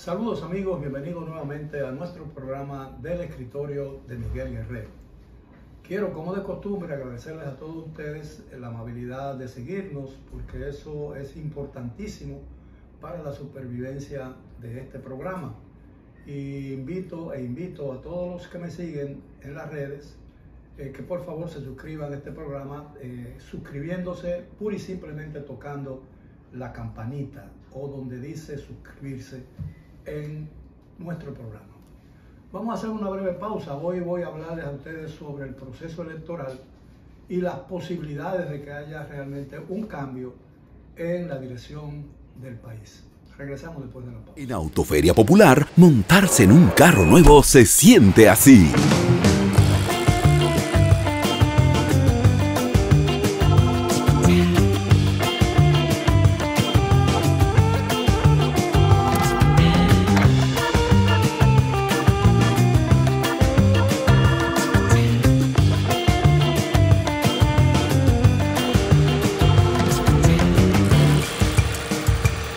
Saludos amigos, bienvenidos nuevamente a nuestro programa del escritorio de Miguel Guerrero. Quiero, como de costumbre, agradecerles a todos ustedes la amabilidad de seguirnos, porque eso es importantísimo para la supervivencia de este programa. Y invito a todos los que me siguen en las redes que por favor se suscriban a este programa, suscribiéndose pura y simplemente tocando la campanita o donde dice suscribirse en nuestro programa. Vamos a hacer una breve pausa. Hoy voy a hablarles a ustedes sobre el proceso electoral y las posibilidades de que haya realmente un cambio en la dirección del país. Regresamos después de la pausa. En Autoferia Popular, montarse en un carro nuevo se siente así.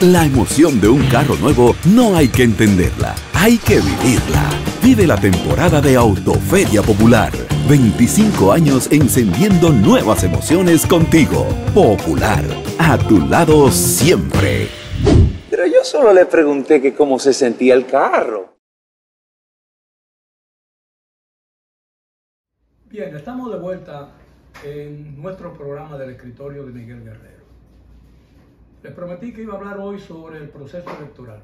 La emoción de un carro nuevo no hay que entenderla, hay que vivirla. Vive la temporada de Autoferia Popular. 25 años encendiendo nuevas emociones contigo. Popular, a tu lado siempre. Pero yo solo le pregunté que cómo se sentía el carro. Bien, estamos de vuelta en nuestro programa del escritorio de Miguel Guerrero. Les prometí que iba a hablar hoy sobre el proceso electoral,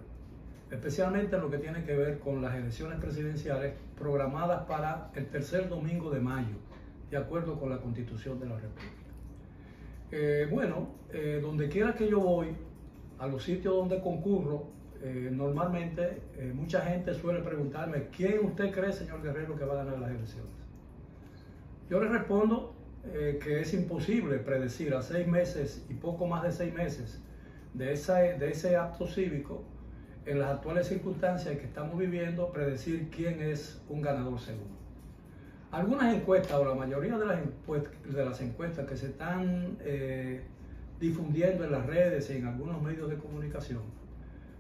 especialmente en lo que tiene que ver con las elecciones presidenciales programadas para el tercer domingo de mayo, de acuerdo con la Constitución de la República. Donde quiera que yo voy, a los sitios donde concurro, normalmente mucha gente suele preguntarme: ¿quién usted cree, señor Guerrero, que va a ganar las elecciones? Yo les respondo que es imposible predecir a 6 meses y poco más de 6 meses de ese acto cívico, en las actuales circunstancias que estamos viviendo, predecir quién es un ganador seguro. Algunas encuestas, o la mayoría de las encuestas que se están difundiendo en las redes y en algunos medios de comunicación,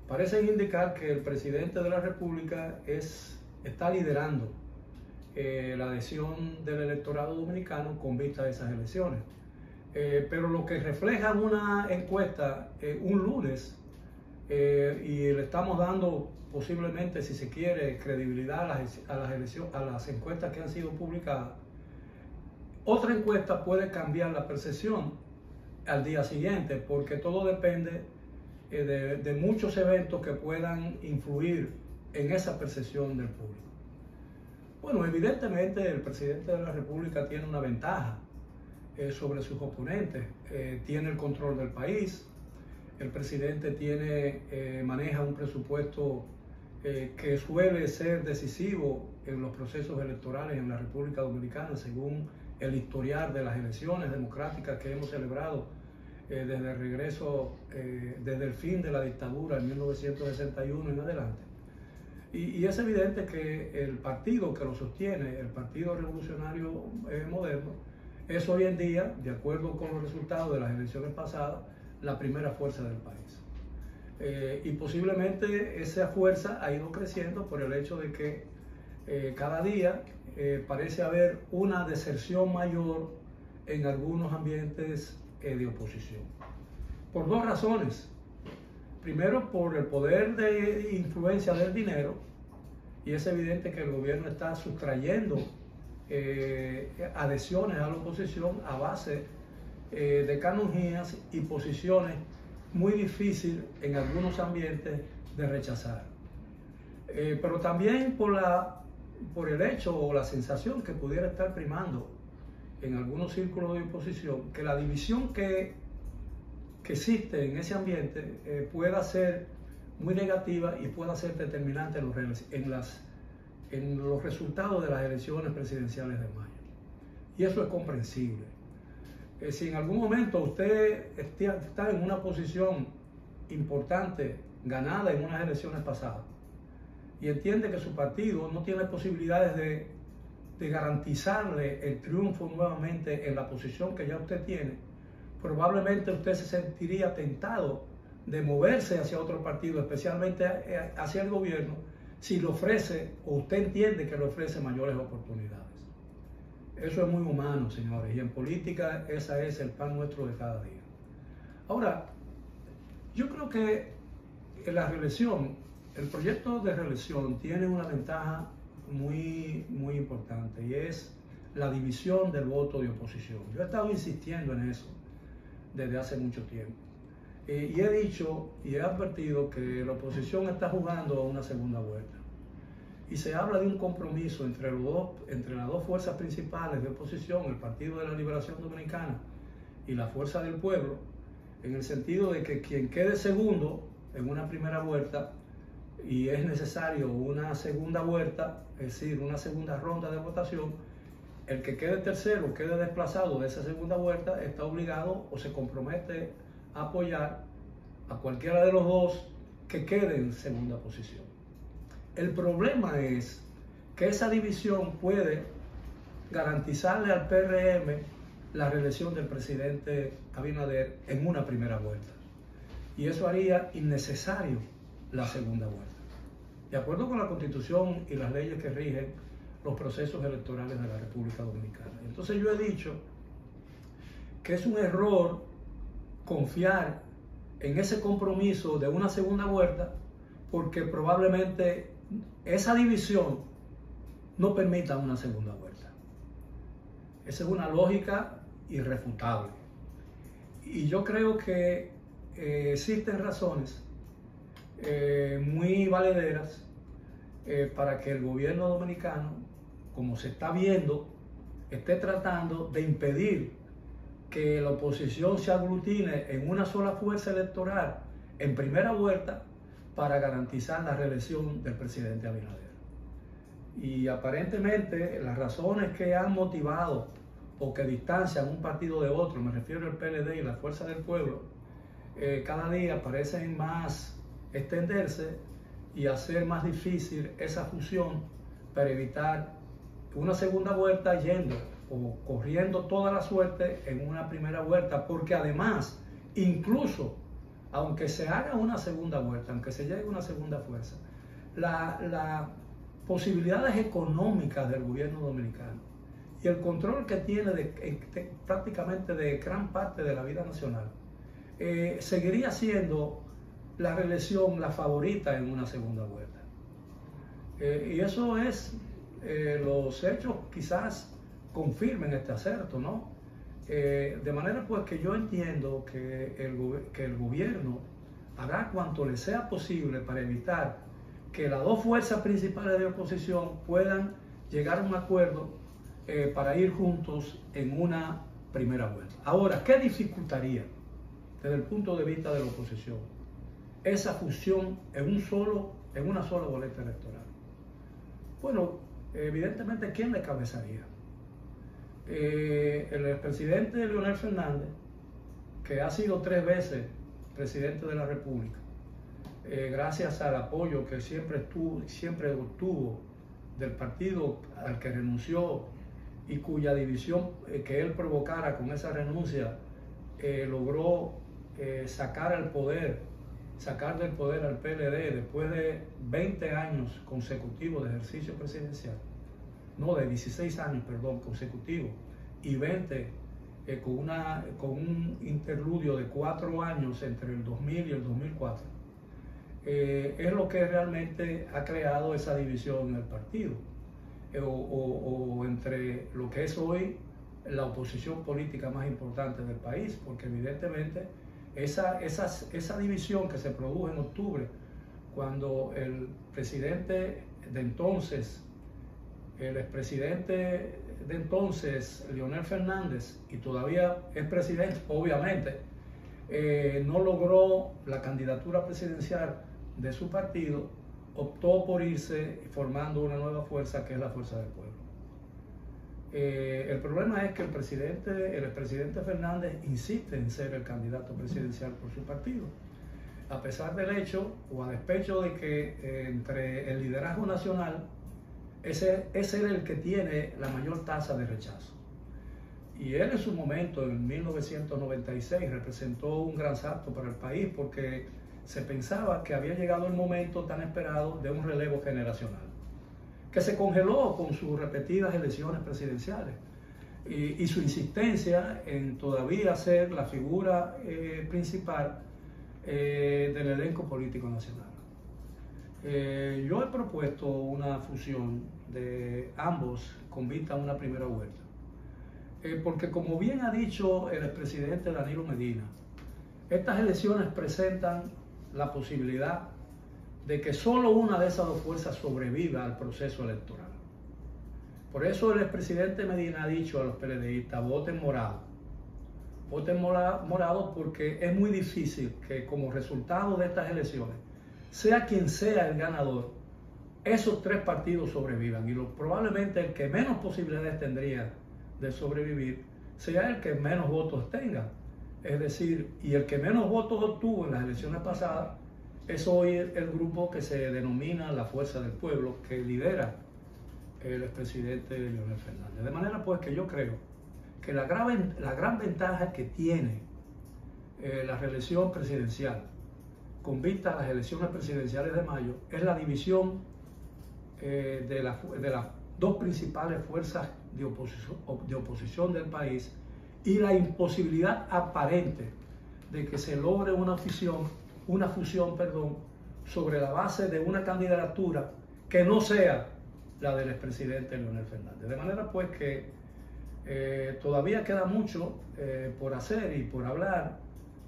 parecen indicar que el presidente de la República está liderando la adhesión del electorado dominicano con vista a esas elecciones. Pero lo que refleja una encuesta un lunes, y le estamos dando posiblemente, si se quiere, credibilidad a las encuestas que han sido publicadas, otra encuesta puede cambiar la percepción al día siguiente, porque todo depende de muchos eventos que puedan influir en esa percepción del público. Bueno, evidentemente el presidente de la República tiene una ventaja sobre sus oponentes. Tiene el control del país. El presidente maneja un presupuesto que suele ser decisivo en los procesos electorales en la República Dominicana, según el historial de las elecciones democráticas que hemos celebrado desde el regreso, desde el fin de la dictadura en 1961 en adelante. Y es evidente que el partido que lo sostiene, el Partido Revolucionario Moderno, es hoy en día, de acuerdo con los resultados de las elecciones pasadas, la primera fuerza del país. Y posiblemente esa fuerza ha ido creciendo por el hecho de que cada día parece haber una deserción mayor en algunos ambientes de oposición. Por 2 razones. Primero, por el poder de influencia del dinero, y es evidente que el gobierno está sustrayendo adhesiones a la oposición a base de canonjías y posiciones muy difíciles en algunos ambientes de rechazar. Pero también por el hecho o la sensación que pudiera estar primando en algunos círculos de oposición, que la división que existe en ese ambiente pueda ser muy negativa y pueda ser determinante en los resultados de las elecciones presidenciales de mayo. Y eso es comprensible. Si en algún momento usted está en una posición importante, ganada en unas elecciones pasadas, y entiende que su partido no tiene posibilidades de garantizarle el triunfo nuevamente en la posición que ya usted tiene, probablemente usted se sentiría tentado de moverse hacia otro partido, especialmente hacia el gobierno, si le ofrece, o usted entiende que le ofrece mayores oportunidades. Eso es muy humano, señores, y en política ese es el pan nuestro de cada día. Ahora, yo creo que la reelección, el proyecto de reelección tiene una ventaja muy importante, y es la división del voto de oposición. Yo he estado insistiendo en eso desde hace mucho tiempo. Y he dicho y he advertido que la oposición está jugando a una segunda vuelta. Y se habla de un compromiso entre las dos fuerzas principales de oposición, el Partido de la Liberación Dominicana y la Fuerza del Pueblo, en el sentido de que quien quede segundo en una primera vuelta, y es necesario una segunda vuelta, es decir, una segunda ronda de votación, el que quede tercero o quede desplazado de esa segunda vuelta está obligado o se compromete a apoyar a cualquiera de los dos que quede en segunda posición. El problema es que esa división puede garantizarle al PRM la reelección del presidente Abinader en una primera vuelta. Y eso haría innecesario la segunda vuelta. De acuerdo con la Constitución y las leyes que rigen los procesos electorales de la República Dominicana. Entonces yo he dicho que es un error confiar en ese compromiso de una segunda vuelta, porque probablemente esa división no permita una segunda vuelta. Esa es una lógica irrefutable. Y yo creo que existen razones muy valederas para que el gobierno dominicano, como se está viendo, esté tratando de impedir que la oposición se aglutine en una sola fuerza electoral en primera vuelta para garantizar la reelección del presidente Abinader. Y aparentemente las razones que han motivado o que distancian un partido de otro, me refiero al PLD y la Fuerza del Pueblo, cada día parecen más extenderse y hacer más difícil esa fusión para evitar una segunda vuelta yendo o corriendo toda la suerte en una primera vuelta, porque además, incluso aunque se haga una segunda vuelta, aunque se llegue a una segunda fuerza, las posibilidades económicas del gobierno dominicano y el control que tiene prácticamente de gran parte de la vida nacional, seguiría siendo la reelección la favorita en una segunda vuelta. Y eso es, los hechos quizás confirmen este acerto, ¿no? De manera pues que yo entiendo que el gobierno hará cuanto le sea posible para evitar que las dos fuerzas principales de oposición puedan llegar a un acuerdo para ir juntos en una primera vuelta. Ahora, ¿qué dificultaría desde el punto de vista de la oposición esa fusión en una sola boleta electoral? Bueno, evidentemente, ¿quién la encabezaría? El expresidente Leonel Fernández, que ha sido 3 veces presidente de la República, gracias al apoyo que siempre obtuvo del partido al que renunció y cuya división que él provocara con esa renuncia logró sacar del poder al PLD después de 20 años consecutivos de ejercicio presidencial, no, de 16 años, perdón, consecutivos, y 20 con un interludio de 4 años entre el 2000 y el 2004, es lo que realmente ha creado esa división en el partido, o entre lo que es hoy la oposición política más importante del país, porque evidentemente esa división que se produjo en octubre, cuando el presidente de entonces, el expresidente de entonces, Leonel Fernández, y todavía es presidente, obviamente, no logró la candidatura presidencial de su partido, optó por irse formando una nueva fuerza que es la Fuerza del Pueblo. El problema es que el expresidente Fernández insiste en ser el candidato presidencial por su partido, a pesar del hecho o a despecho de que entre el liderazgo nacional es él el que tiene la mayor tasa de rechazo. Y él en su momento, en 1996, representó un gran salto para el país, porque se pensaba que había llegado el momento tan esperado de un relevo generacional, que se congeló con sus repetidas elecciones presidenciales y su insistencia en todavía ser la figura principal del elenco político nacional. Yo he propuesto una fusión de ambos con vista a una primera vuelta, porque como bien ha dicho el expresidente Danilo Medina, estas elecciones presentan la posibilidad de que solo una de esas dos fuerzas sobreviva al proceso electoral. Por eso el expresidente Medina ha dicho a los PLDistas: voten morado. Voten morado, porque es muy difícil que como resultado de estas elecciones, sea quien sea el ganador, esos tres partidos sobrevivan. Y probablemente el que menos posibilidades tendría de sobrevivir sea el que menos votos tenga. Es decir, y el que menos votos obtuvo en las elecciones pasadas es hoy el grupo que se denomina la Fuerza del Pueblo, que lidera el expresidente Leonel Fernández. De manera pues que yo creo que la gran ventaja que tiene la reelección presidencial con vista a las elecciones presidenciales de mayo es la división de las dos principales fuerzas de oposición del país y la imposibilidad aparente de que se logre una fusión sobre la base de una candidatura que no sea la del expresidente Leonel Fernández. De manera pues que todavía queda mucho por hacer y por hablar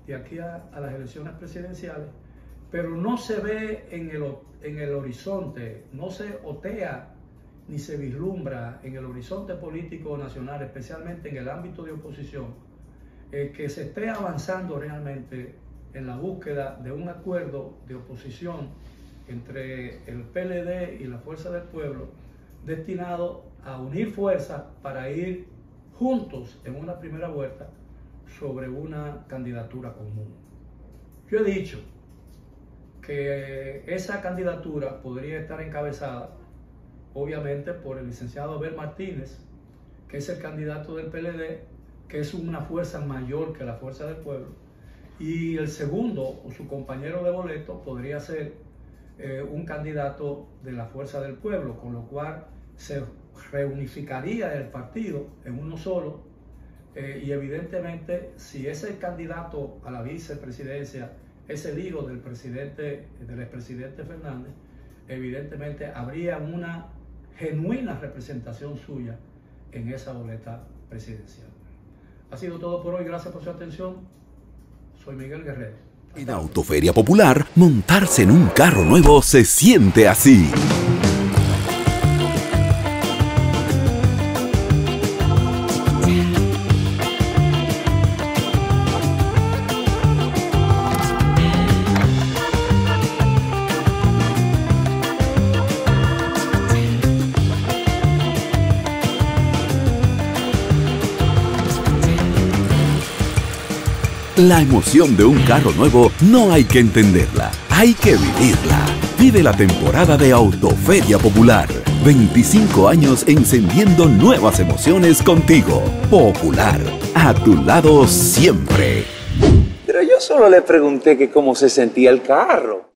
de aquí a las elecciones presidenciales, pero no se ve en el horizonte, no se otea ni se vislumbra en el horizonte político nacional, especialmente en el ámbito de oposición, que se esté avanzando realmente en la búsqueda de un acuerdo de oposición entre el PLD y la Fuerza del Pueblo, destinado a unir fuerzas para ir juntos en una primera vuelta sobre una candidatura común. Yo he dicho que esa candidatura podría estar encabezada obviamente por el licenciado Abel Martínez, que es el candidato del PLD, que es una fuerza mayor que la Fuerza del Pueblo, y el segundo, o su compañero de boleto, podría ser un candidato de la Fuerza del Pueblo, con lo cual se reunificaría el partido en uno solo, y evidentemente si ese candidato a la vicepresidencia es el hijo del expresidente Fernández, evidentemente habría una genuina representación suya en esa boleta presidencial. Ha sido todo por hoy, gracias por su atención. Soy Miguel Guerrero. En Autoferia Popular, montarse en un carro nuevo se siente así. La emoción de un carro nuevo no hay que entenderla, hay que vivirla. Vive la temporada de Autoferia Popular. 25 años encendiendo nuevas emociones contigo. Popular, a tu lado siempre. Pero yo solo le pregunté que cómo se sentía el carro.